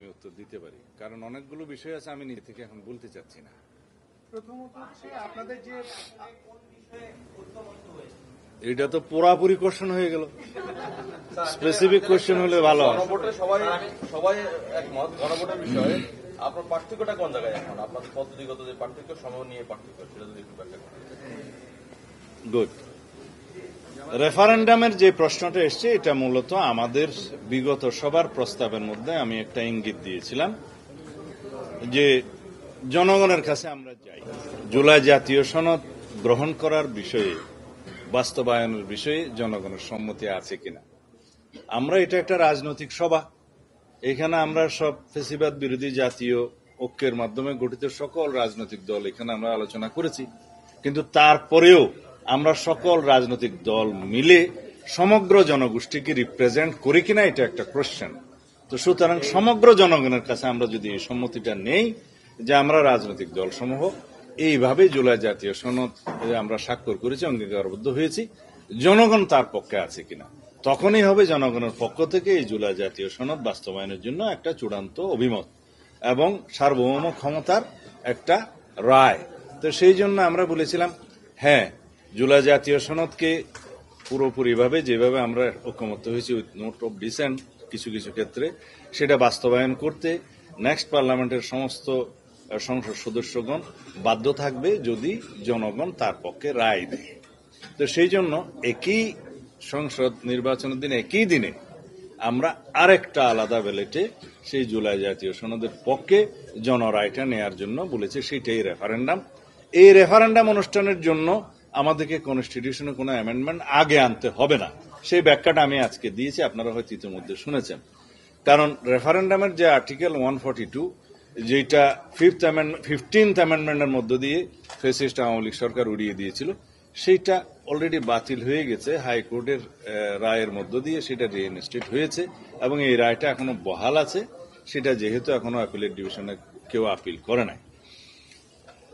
আমি উত্তর দিতে পারি, কারণ অনেকগুলো বিষয় আছে আমি নিজে থেকে এখন বলতে চাচ্ছি না। প্রথমত হচ্ছে আপনাদের যে এটা তো পুরাপুরি কোশ্চেন হয়ে গেল, স্পেসিফিক কোশ্চেন হলে ভালো হয়। গণভোটে সবাই সবাই একমত গণভোটের বিষয়ে আপনার পার্থক্যটা কোন জায়গায় এখন আপনাদের পদ্ধতিগত যে পার্থক্য সময় নিয়ে পার্থক্য সেটা যদি একটু ব্যাখ্যা করেন। গুড। রেফারেন্ডামের যে প্রশ্নটা এসছে এটা মূলত আমাদের বিগত সবার প্রস্তাবের মধ্যে আমি একটা ইঙ্গিত দিয়েছিলাম যে জনগণের কাছে আমরা যাই, জুলাই জাতীয় সনদ গ্রহণ করার বিষয়ে, বাস্তবায়নের বিষয়ে জনগণের সম্মতি আছে কিনা। আমরা এটা একটা রাজনৈতিক সভা, এখানে আমরা সব ফেসিবাদ বিরোধী জাতীয় ঐক্যের মাধ্যমে গঠিত সকল রাজনৈতিক দল এখানে আমরা আলোচনা করেছি, কিন্তু তারপরেও আমরা সকল রাজনৈতিক দল মিলে সমগ্র জনগোষ্ঠীকে রিপ্রেজেন্ট করি কিনা এটা একটা কোশ্চেন। তো সুতরাং সমগ্র জনগণের কাছে আমরা যদি এই সম্মতিটা নেই যে আমরা রাজনৈতিক দলসমূহ এইভাবে জুলাই জাতীয় সনদ আমরা স্বাক্ষর করেছি, অঙ্গীকারবদ্ধ হয়েছি, জনগণ তার পক্ষে আছে কিনা, তখনই হবে জনগণের পক্ষ থেকে এই জুলাই জাতীয় সনদ বাস্তবায়নের জন্য একটা চূড়ান্ত অভিমত এবং সার্বভৌম ক্ষমতার একটা রায়। তো সেই জন্য আমরা বলেছিলাম হ্যাঁ, জুলাই জাতীয় সনদকে পুরোপুরিভাবে যেভাবে আমরা ঐকমত্য হয়েছি উইথ নোট অফ ডিসেন্ট কিছু কিছু ক্ষেত্রে সেটা বাস্তবায়ন করতে নেক্সট পার্লামেন্টের সমস্ত সংসদ সদস্যগণ বাধ্য থাকবে যদি জনগণ তার পক্ষে রায় দেয়। তো সেই জন্য একই সংসদ নির্বাচনের দিনে একই দিনে আমরা আরেকটা আলাদা ব্যালটে সেই জুলাই জাতীয় সনদের পক্ষে জনরায়টা নেয়ার জন্য বলেছে, সেটাই রেফারেন্ডাম। এই রেফারেন্ডাম অনুষ্ঠানের জন্য আমাদেরকে কনস্টিটিউশনে কোনো অ্যামেন্ডমেন্ট আগে আনতে হবে না, সেই ব্যাখ্যাটা আমি আজকে দিয়েছি, আপনারা হয়তো ইতিমধ্যে শুনেছেন। কারণ রেফারেন্ডামের যে আর্টিকেল 142 যেটা 15th অ্যামেন্ডমেন্টের মধ্য দিয়ে ফ্যাসিস্ট আওয়ামী লীগ সরকার উড়িয়ে দিয়েছিল, সেইটা অলরেডি বাতিল হয়ে গেছে হাইকোর্টের রায়ের মধ্য দিয়ে, সেটা রিইনস্টেট হয়েছে এবং এই রায়টা এখনো বহাল আছে। সেটা যেহেতু এখনো অ্যাপিলেট ডিভিশনে কেউ আপিল করে নাই,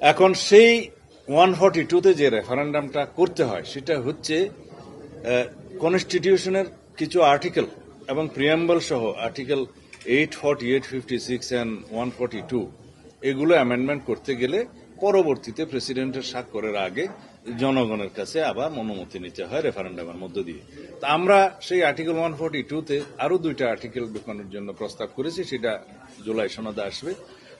এখন সেই 142তে যে রেফারেন্ডামটা করতে হয় সেটা হচ্ছে কনস্টিটিউশনের কিছু আর্টিকেল এবং প্রিয়াম্বল সহ আর্টিকেল 848, 56 অ্যান্ড 142 এগুলো অ্যামেন্ডমেন্ট করতে গেলে পরবর্তীতে প্রেসিডেন্টের স্বাক্ষরের আগে জনগণের কাছে আবার অনুমতি নিতে হয় রেফারেন্ডামের মধ্য দিয়ে। তা আমরা সেই আর্টিকেল 142তে আরো দুইটা আর্টিকেল ঢোকানোর জন্য প্রস্তাব করেছি, সেটা জুলাই সনদে আসবে।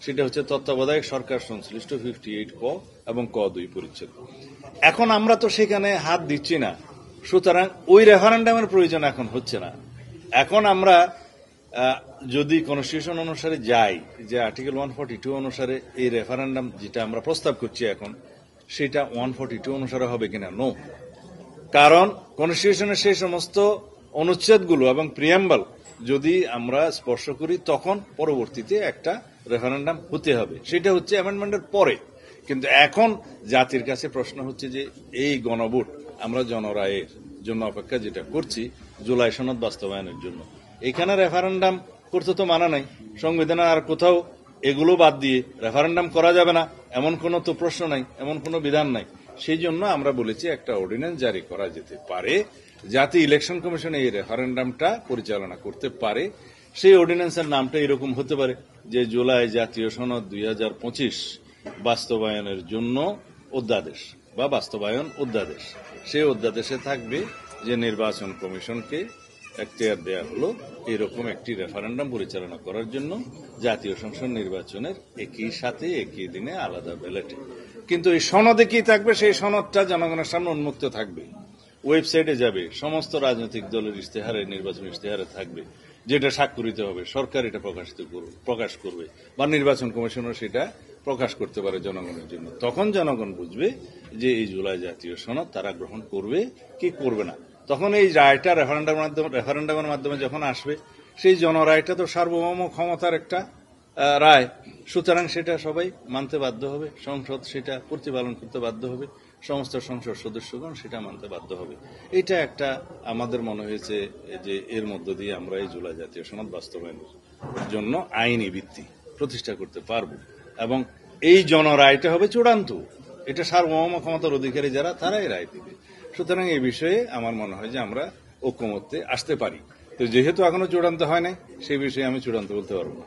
সেটা হচ্ছে তত্ত্বাবধায়ক সরকার সংশ্লিষ্ট 58 ক এবং ক 2 পরিচ্ছেদ। এখন আমরা তো সেখানে হাত দিচ্ছি না, সুতরাং ওই রেফারেন্ডামের প্রয়োজন এখন হচ্ছে না। এখন আমরা যদি কনস্টিটিউশন অনুসারে যাই যে আর্টিকেল 142 অনুসারে এই রেফারেন্ডাম যেটা আমরা প্রস্তাব করছি এখন, সেটা 142 অনুসারে হবে কিনা? নো। কারণ কনস্টিটিউশনের সেই সমস্ত অনুচ্ছেদগুলো এবং প্রিয়াম্বল যদি আমরা স্পর্শ করি তখন পরবর্তীতে একটা রেফারেন্ডাম হতে হবে, সেটা হচ্ছে অ্যামেন্ডমেন্টের পরে। কিন্তু এখন জাতির কাছে প্রশ্ন হচ্ছে যে এই গণভোট আমরা জনরায়ের জন্য অপেক্ষা যেটা করছি জুলাই সনদ বাস্তবায়নের জন্য, এখানে রেফারেন্ডাম করতে তো মানা নাই, সংবিধানে আর কোথাও এগুলো বাদ দিয়ে রেফারেন্ডাম করা যাবে না এমন কোনো তো প্রশ্ন নাই, এমন কোনো বিধান নাই। সেই জন্য আমরা বলেছি একটা অর্ডিন্যান্স জারি করা যেতে পারে যাতে ইলেকশন কমিশন এই রেফারেন্ডামটা পরিচালনা করতে পারে। সেই অর্ডিন্যান্সের নামটা এরকম হতে পারে যে জুলাই জাতীয় সনদ 2025 বাস্তবায়নের জন্য অধ্যাদেশ বা বাস্তবায়ন অধ্যাদেশ। সেই অধ্যাদেশে থাকবে যে নির্বাচন কমিশনকে এখতিয়ার দেয়া হলো এরকম একটি রেফারেন্ডাম পরিচালনা করার জন্য জাতীয় সংসদ নির্বাচনের একই সাথে একই দিনে আলাদা ব্যালটে। কিন্তু এই সনদে কি থাকবে? সেই সনদটা জনগণের সামনে উন্মুক্ত থাকবে, ওয়েবসাইটে যাবে, সমস্ত রাজনৈতিক দলের ইশতেহারে, নির্বাচন ইশতেহারে থাকবে, যেটা স্বাক্ষরিত হবে, সরকার এটা প্রকাশ করবে বা নির্বাচন কমিশনও সেটা প্রকাশ করতে পারে জনগণের জন্য। তখন জনগণ বুঝবে যে এই জুলাই জাতীয় সনদ তারা গ্রহণ করবে কি করবে না। তখন এই রায়টা রেফারেন্ডামের মাধ্যমে যখন আসবে, সেই জনরায়টা তো সার্বভৌম ক্ষমতার একটা রায়, সুতরাং সেটা সবাই মানতে বাধ্য হবে, সংসদ সেটা প্রতিপালন করতে বাধ্য হবে, সমস্ত সংসদ সদস্যগণ সেটা মানতে বাধ্য হবে। এটা একটা আমাদের মনে হয়েছে যে এর মধ্য দিয়ে আমরা এই জুলাই জাতীয় সনদ বাস্তবায়নের জন্য আইনি ভিত্তি প্রতিষ্ঠা করতে পারব এবং এই জনরায়টা হবে চূড়ান্ত, এটা সার্বভৌম ক্ষমতার অধিকারী যারা তারাই রায় দিবে। সুতরাং এই বিষয়ে আমার মনে হয় যে আমরা ঐকমত্যে আসতে পারি। তো যেহেতু এখনো চূড়ান্ত হয় নাই, সেই বিষয়ে আমি চূড়ান্ত বলতে পারবো না।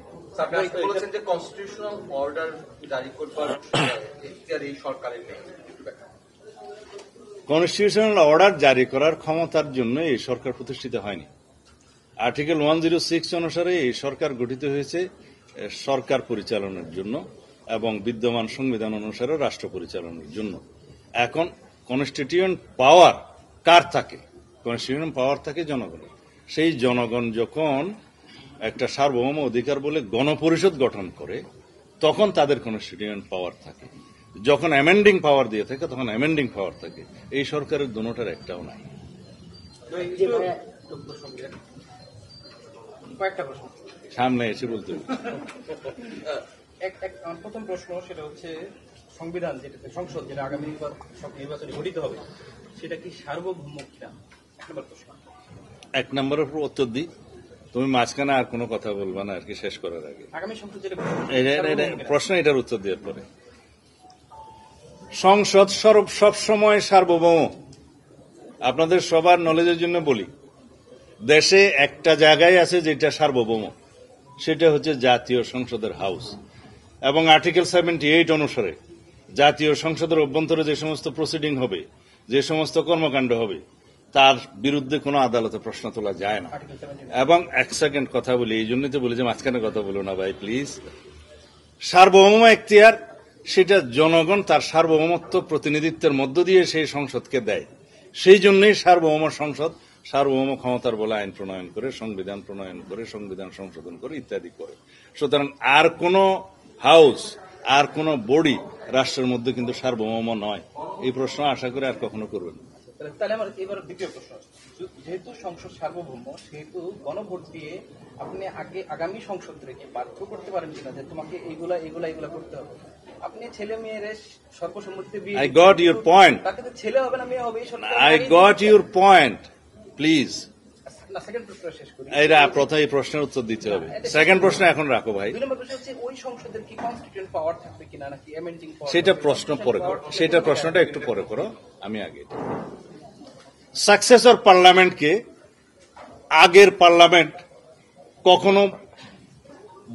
বলেছেন যে কনস্টিটিউশনাল অর্ডার জারি করবার এখতিয়ার এই সরকারের নেই। কনস্টিটিউশনাল অর্ডার জারি করার ক্ষমতার জন্য এই সরকার প্রতিষ্ঠিত হয়নি। আর্টিকেল 106 অনুসারে এই সরকার গঠিত হয়েছে সরকার পরিচালনার জন্য এবং বিদ্যমান সংবিধান অনুসারে রাষ্ট্র পরিচালনার জন্য। এখন কনস্টিটিউয়েন্ট পাওয়ার কার থাকে? কনস্টিটিউয়েন্ট পাওয়ার থাকে জনগণের। সেই জনগণ যখন একটা সার্বভৌম অধিকার বলে গণপরিষদ গঠন করে তখন তাদের কনস্টিটিউয়েন্ট পাওয়ার থাকে। যখন অ্যামেন্ডিং পাওয়ার দিয়ে থাকে তখন অ্যামেন্ডিং পাওয়ার থাকে। এই সরকারের দুটোটার একটাও নাই। কয়েকটা প্রশ্ন সামনে এসে বলতে হবে। আমার প্রথম প্রশ্ন সেটা হচ্ছে সংবিধান যেটা সংসদ যেটা আগামী নির্বাচনে গঠিত হবে সেটা কি সার্বভৌম কিনা, এক নম্বর প্রশ্ন। এক নম্বরের উপর উত্তর দিই, তুমি মাঝখানে আর কোনো কথা বলবা না আর কি শেষ করার আগে। আগামী সংসদ যেটা প্রশ্ন এটার উত্তর দেওয়ার পরে। সংসদ সব সময় সার্বভৌম। আপনাদের সবার নলেজের জন্য বলি, দেশে একটা জায়গায় আছে যেটা সার্বভৌম, সেটা হচ্ছে জাতীয় সংসদের হাউস। এবং আর্টিকেল 78 অনুসারে জাতীয় সংসদের অভ্যন্তরে যে সমস্ত প্রসিডিং হবে, যে সমস্ত কর্মকাণ্ড হবে, তার বিরুদ্ধে কোনো আদালতে প্রশ্ন তোলা যায় না। এবং এক সেকেন্ড কথা বলি, এই জন্যই তো বলি যে মাঝখানে কথা বলো না ভাই প্লিজ। সার্বভৌম এখতিয়ার সেটা জনগণ তার সার্বভৌমত্ব প্রতিনিধিত্বের মধ্য দিয়ে সেই সংসদকে দেয়। সেই জন্যই সার্বভৌম সংসদ সার্বভৌম ক্ষমতার বলে আইন প্রণয়ন করে, সংবিধান প্রণয়ন করে, সংবিধান সংশোধন করে ইত্যাদি করে। সুতরাং আর কোন হাউস আর কোন বডি রাষ্ট্রের মধ্যে কিন্তু সার্বভৌম নয়। এই প্রশ্ন আশা করে আর কখনো করবেন। তাহলে আমার এবার দ্বিতীয় প্রশ্ন, যেহেতু সংসদ সার্বভৌম সেহেতু গণভোট দিয়ে আপনি আগামী সংসদ থেকে বাধ্য করতে পারেন কিনা যে তোমাকে এইগুলা এগুলা এগুলা করতে হবে। আপনি ছেলে মেয়ের সর্বসম্মতিতে বিয়ে, I got your point. তাকে তো ছেলে হবে না মেয়ে হবে এই সরকার। I got your point. Please না, সেকেন্ড প্রশ্ন শেষ করি। এরা প্রথম এই প্রশ্নের উত্তর দিতে হবে। সেকেন্ড প্রশ্ন এখন রাখো ভাই। দুই নম্বর প্রশ্ন হচ্ছে ওই সংসদের কি কনস্টিটিউয়েন্ট পাওয়ার থাকবে কিনা নাকি অ্যামেন্ডিং পাওয়ার? সেটা প্রশ্ন পরে করো, সেটা প্রশ্নটা একটু পরে করো, আমি আগে। সাকসেসর পার্লামেন্টকে আগের পার্লামেন্ট কখনো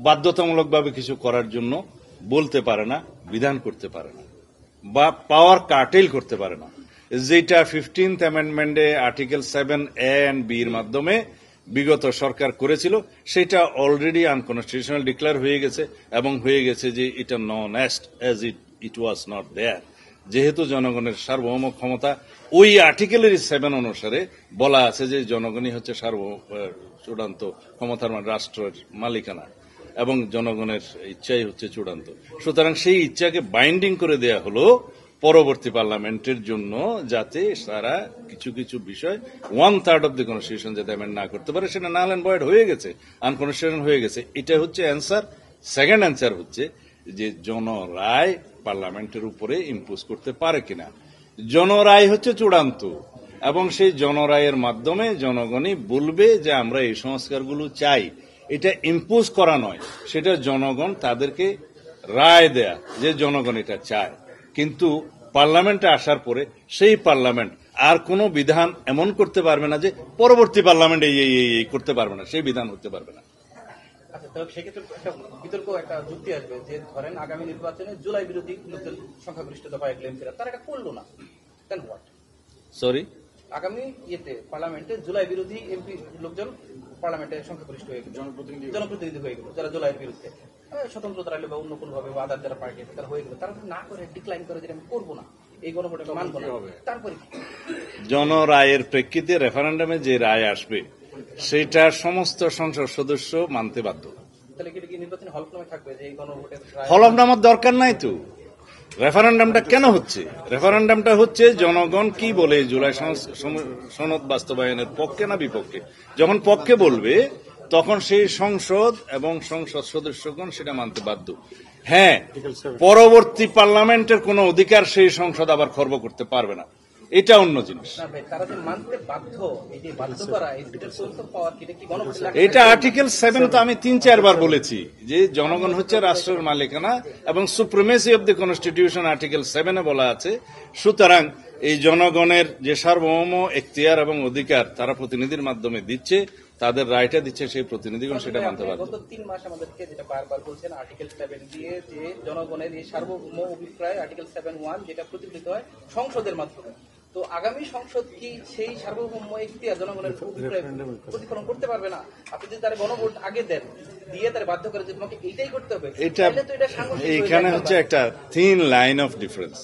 বাধ্যতামূলকভাবে কিছু করার জন্য বলতে পারে না, বিধান করতে পারে না, বা পাওয়ার কার্টেল করতে পারে না। যেটা 15th অ্যামেন্ডমেন্টে article 7A and B এর মাধ্যমে বিগত সরকার করেছিল, সেটা অলরেডি আনকনস্টিটিউশনাল ডিক্লেয়ার হয়ে গেছে এবং হয়ে গেছে যে এটা known as it was not there. যেহেতু জনগণের সার্বভৌম ক্ষমতা ওই আর্টিকেলের 7 অনুসারে বলা আছে যে জনগণই হচ্ছে চূড়ান্ত ক্ষমতার রাষ্ট্রের মালিকানা এবং জনগণের ইচ্ছাই হচ্ছে চূড়ান্ত। সুতরাং সেই ইচ্ছাকে বাইন্ডিং করে দেয়া হলো পরবর্তী পার্লামেন্টের জন্য, যাতে তারা কিছু কিছু বিষয় 1/3 অব দি কনস্টিটিউশন যাতে অ্যামেন্ড না করতে পারে। সেটা নাল অ্যান্ড ভয়েড হয়ে গেছে, আনকনস্টিটিউশনাল হয়ে গেছে। এটা হচ্ছে অ্যান্সার। সেকেন্ড অ্যান্সার হচ্ছে যে জনরায় পার্লামেন্টের উপরে ইম্পোজ করতে পারে কিনা। জনরায় হচ্ছে চূড়ান্ত এবং সেই জনরায়ের মাধ্যমে জনগণই বলবে যে আমরা এই সংস্কারগুলো চাই। এটা ইম্পোজ করা নয়, সেটা জনগণ তাদেরকে রায় দেয়া যে জনগণ এটা চায়। কিন্তু পার্লামেন্টে আসার পরে সেই পার্লামেন্ট আর কোনো বিধান এমন করতে পারবে না যে পরবর্তী পার্লামেন্ট এই করতে পারবে না, সেই বিধান হতে পারবে না। আচ্ছা, তাহলে সেক্ষেত্রে একটা বিতর্ক, একটা যুক্তি আসবে যে ধরেন আগামী নির্বাচনে জুলাই বিরোধী লোকদের সংখ্যাগরিষ্ঠতা পায় এমপিরা, তারা এটা করলো না, দেন হোয়াট? সরি, আগামী পার্লামেন্টে জুলাই বিরোধী এমপি লোকজন পার্লামেন্টে সংখ্যাগরিষ্ঠ হয়ে গেল, জনপ্রতিনিধি হয়ে গেল, যারা জুলাইয়ের বিরুদ্ধে স্বতন্ত্র তারা বা অন্য কোনো ভাবে বা আদার যারা পার্টি আছে তারা হয়ে গেল, তারা না করে ডিক্লাইন করে যে আমি করবো না, এই গণভোটে মানবো না, তারপরে জনরায়ের প্রেক্ষিতে রেফারেন্ডামে যে রায় আসবে সেটা সমস্ত সংসদ সদস্য মানতে বাধ্য। তাহলে কি নির্বাচনে হলফনামা থাকবে যে এই গণভোটে? হলফনামার দরকার নাই তো। রেফারেন্ডামটা কেন হচ্ছে? রেফারেন্ডামটা হচ্ছে জনগণ কি বলে জুলাই সনদ বাস্তবায়নের পক্ষে না বিপক্ষে। যখন পক্ষে বলবে তখন সেই সংসদ এবং সংসদ সদস্যগণ সেটা মানতে বাধ্য। হ্যাঁ, পরবর্তী পার্লামেন্টের কোন অধিকার সেই সংসদ আবার খর্ব করতে পারবে না, এটা অন্য জিনিস। এটা আর্টিকেল 7 তো আমি 3-4 বার বলেছি যে জনগণ হচ্ছে রাষ্ট্রের মালিকানা এবং supremacy of the constitution article 7-এ বলা আছে। সুতরাং এই জনগণের যে সার্বভৌম এখতিয়ার এবং অধিকার তারা প্রতিনিধির মাধ্যমে দিচ্ছে, তাদের রায়টা দিচ্ছে সেই প্রতিনিধিগণ সেটা মানতে পারবে। গত 3 মাস আমাদেরকে যেটা বারবার বলছেন আর্টিকেল 7 দিয়ে যে জনগণের এই সার্বভৌম অভিপ্রায় আর্টিকেল 7(1) যেটা প্রতিফলিত হয় সংসদের মাধ্যমে। তো আগামী সংসদ কি সেই সার্বভৌম এখতিয়ার জনগণের অভিপ্রায় প্রতিফলন করতে পারবে না? আপনি যদি তার গণভোট আগে দেন, দিয়ে তার বাধ্য করে যে তোমাকে এইটাই করতে হবে, তাহলে তো এটা সাংঘর্ষিক হয়ে এইখানে যায়। হচ্ছে একটা থিন লাইন অফ ডিফারেন্স।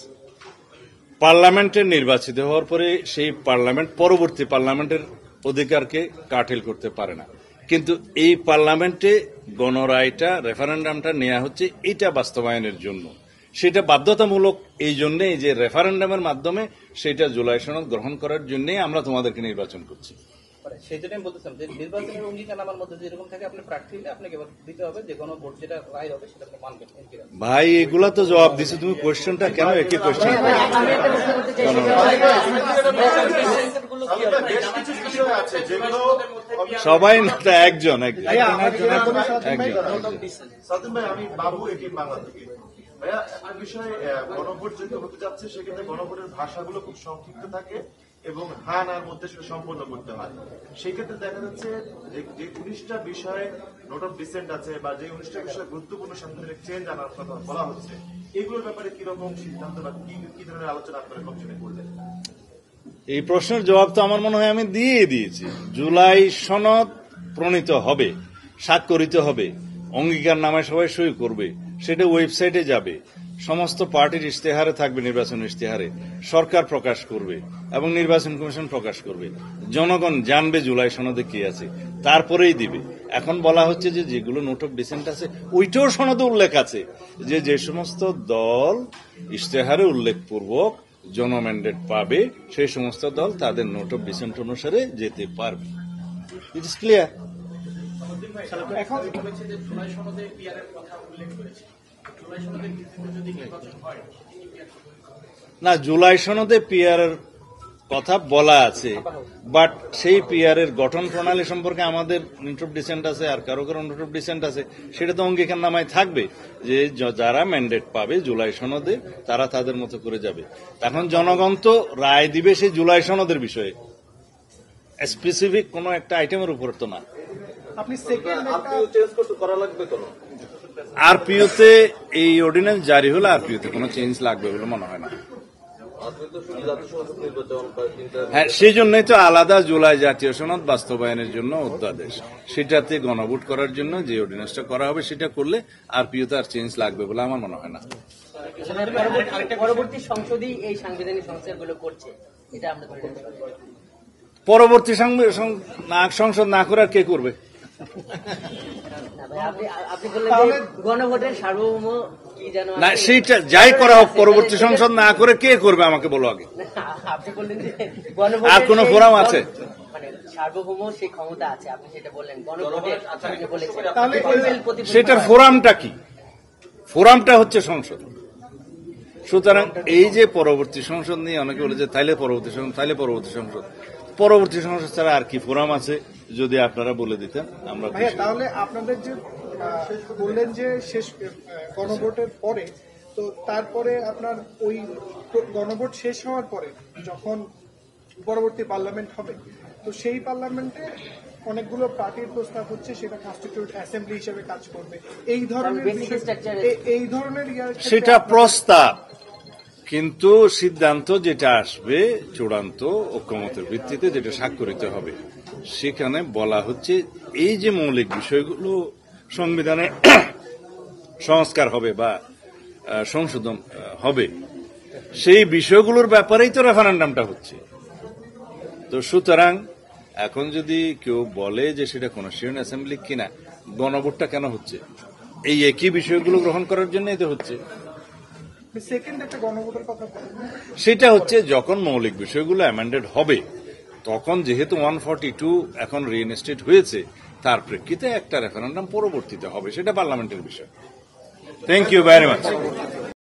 পার্লামেন্টের নির্বাচিত হওয়ার পরে সেই পার্লামেন্ট পরবর্তী পার্লামেন্টের অধিকারকে কার্টেল করতে পারে না, কিন্তু এই পার্লামেন্টে গণরায়টা রেফারেন্ডামটা নেওয়া হচ্ছে এটা বাস্তবায়নের জন্য। সেটা বাধ্যতামূলক এই জন্যই যে রেফারেন্ডামের মাধ্যমে সেটা জুলাই সনদ গ্রহণ করার জন্যই আমরা তোমাদেরকে নির্বাচন করছি। সেই জন্য আমি বলতেছিলাম যে নির্বাচনের অঙ্গীকার আমার মধ্যে যেরকম থাকে, আপনি প্রার্থী হলে আপনাকে এবার দিতে হবে যে গণভোট যেটা রায় হবে সেটা আপনি মানবেন। ভাই এগুলা তো জবাব দিছো তুমি, কোয়েশ্চেনটা কেন একই কোয়েশ্চেন? সবাই না, একজন সাদিম ভাই, আমি বাবু এটি বাংলা থেকে। ভাইয়া, একটা বিষয়, গণভোট যেহেতু হতে যাচ্ছে সেক্ষেত্রে গণভোটের ভাষাগুলো খুব সংক্ষিপ্ত থাকে এবং হা নার মধ্যে সেটা সম্পন্ন করতে হয়। সেই ক্ষেত্রে দেখা যাচ্ছে যে 19টা বিষয়ে নোট অফ ডিসেন্ট আছে বা যে 19টা বিষয়ে গুরুত্বপূর্ণ সাংবিধানিক চেঞ্জ আনার কথা বলা হচ্ছে, এগুলোর ব্যাপারে কিরকম সিদ্ধান্ত বা কি ধরনের আলোচনা আপনারা কমিশনে করলেন? এই প্রশ্নের জবাব তো আমার মনে হয় আমি দিয়ে দিয়েছি। জুলাই সনদ প্রণীত হবে, স্বাক্ষরিত হবে, অঙ্গীকারনামায় সবাই সই করবে, সেটা ওয়েবসাইটে যাবে, সমস্ত পার্টির ইশতেহারে থাকবে, নির্বাচন ইশতেহারে সরকার প্রকাশ করবে এবং নির্বাচন কমিশন প্রকাশ করবে। জনগণ জানবে জুলাই সনদে কি আছে, তারপরেই দিবে। এখন বলা হচ্ছে যে যেগুলো নোট অফ ডিসেন্ট আছে ওইটাও সনদে উল্লেখ আছে যে যে সমস্ত দল ইশতেহারে উল্লেখপূর্বক জনম্যান্ডেট পাবে সেই সমস্ত দল তাদের নোট অফ ডিসেন্ট অনুসারে যেতে পারবে। It is clear. না, জুলাই সনদে পিআরের কথা বলা আছে, বাট সেই পিআরের গঠন প্রণালী সম্পর্কে আমাদের নোট অফ ডিসেন্ট আছে, আর কারো কারো নোট অফ ডিসেন্ট আছে, সেটা তো অঙ্গীকার নামায় থাকবে যে যারা ম্যান্ডেট পাবে জুলাই সনদে তারা তাদের মতো করে যাবে। এখন জনগণ তো রায় দিবে সেই জুলাই সনদের বিষয়ে, স্পেসিফিক কোনো একটা আইটেমের উপর তো না। আরপিওতে এই অর্ডিন্যান্স জারি হলে আরপিওতে কোনো চেঞ্জ লাগবে বলে মনে হয় না। হ্যাঁ, সেই জন্যই তো আলাদা জুলাই জাতীয় সনদ বাস্তবায়নের জন্য অধ্যাদেশ, সেটাতে গণভোট করার জন্য যে অর্ডিন্যান্সটা করা হবে সেটা করলে আরপিওতে আর চেঞ্জ লাগবে বলে আমার মনে হয় না। পরবর্তী সংসদই এই সাংবিধানিক সংস্কারগুলো করছে, এটা আমরা করতে পারি। পরবর্তী সংসদ না করে আর কে করবে? আপনি বললেন যে গণভোটের সার্বভৌম কি যেন না, সেইটা যাই করা হোক পরবর্তী সংসদ না করে কে করবে আমাকে বলো আগে। আপনি বললেন যে আর কোন ফোরাম আছে? মানে সার্বভৌম সেই ক্ষমতা আছে, আপনি সেটা বললেন গণভোটের বলেছেন, সেটার ফোরামটা কি? ফোরামটা হচ্ছে সংসদ। সুতরাং এই যে পরবর্তী সংসদ নিয়ে অনেকে বলে যে তাইলে পরবর্তী সংসদ ছাড়া আর কি ফোরাম আছে যদি আপনারা বলে দিতেন আমরা। তাহলে আপনাদের যে বললেন যে শেষ গণভোটের পরে, তো তারপরে আপনার ওই গণভোট শেষ হওয়ার পরে যখন পরবর্তী পার্লামেন্ট হবে, তো সেই পার্লামেন্টে অনেকগুলো পার্টির প্রস্তাব হচ্ছে সেটা কনস্টিটিউট অ্যাসেম্বলি হিসেবে কাজ করবে, এই ধরনের সেটা প্রস্তাব, কিন্তু সিদ্ধান্ত যেটা আসবে চূড়ান্ত ঐক্যমতের ভিত্তিতে যেটা স্বাক্ষরিত হবে, সেখানে বলা হচ্ছে এই যে মৌলিক বিষয়গুলো সংবিধানে সংস্কার হবে বা সংশোধন হবে সেই বিষয়গুলোর ব্যাপারেই তো রেফারেন্ডামটা হচ্ছে। তো সুতরাং এখন যদি কেউ বলে যে সেটা কনস্টিটিউয়েন্ট অ্যাসেম্বলি কিনা, গণভোটটা কেন হচ্ছে? এই একই বিষয়গুলো গ্রহণ করার জন্যই তো হচ্ছে। সেটা হচ্ছে যখন মৌলিক বিষয়গুলো অ্যামেন্ডেড হবে, তখন যেহেতু 142 এখন রিইনস্টেট হয়েছে, তার প্রেক্ষিতে একটা রেফারেন্ডাম পরবর্তীতে হবে, সেটা পার্লামেন্টের বিষয়। Thank you very much.